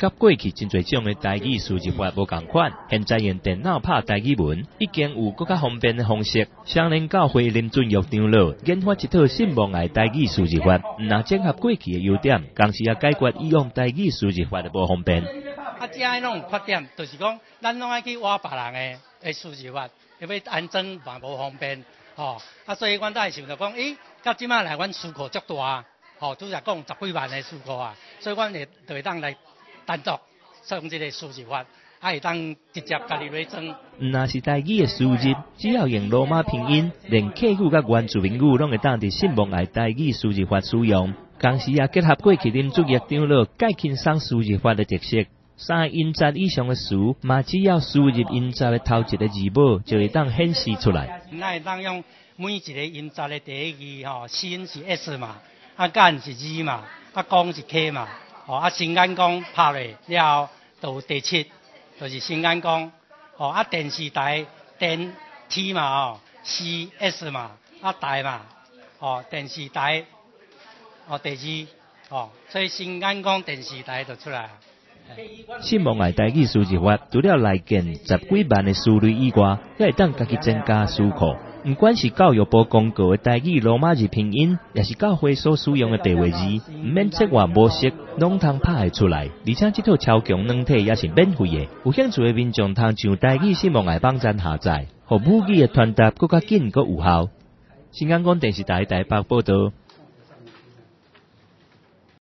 甲过去真侪种的台语输入法无共款，现在用电脑拍台语文，已经有更加方便的方式。双连教会林俊玉长老研发一套信望爱台语输入法，若整合过去的优点，同时也解决以往台语输入法的无方便。这迄种缺点，就是讲咱拢爱去挖别人的输入法，因为安装嘛无方便，所以阮才会想到讲，到即摆来阮需求足大，拄则讲10几万的需求啊，所以阮就会当来单独用这个输入法，会当直接家己来装。若是台语的输入，只要用罗马拼音，连客语甲原住民语拢会当伫信望爱台语输入法使用，同时也结合过去林主任长老介轻松输入法的特色。3个音节以上的词，嘛只要输入音节的头一个字母，就会当显示出来。咱会当用每一个音节的第一个心是 S 嘛，干是 Z 嘛，光是 K 嘛，新眼光拍落了后，就有第7，就是新眼光，电视台电 T 嘛，C S 嘛，台嘛，电视台，第2，所以新眼光电视台就出来。信望爱台语输入法，除了内建10几万的数类以外，还会当家己增加数库。不管是教育部公告的台语罗马字拼音，也是教会所使用的地位字，唔免切换模式，拢通拍会出来。而且这套超强软体也是免费的，有兴趣的民众通上台语信望爱网站下载，互母语的传达更加紧、更有效。新安广电视台台北报道。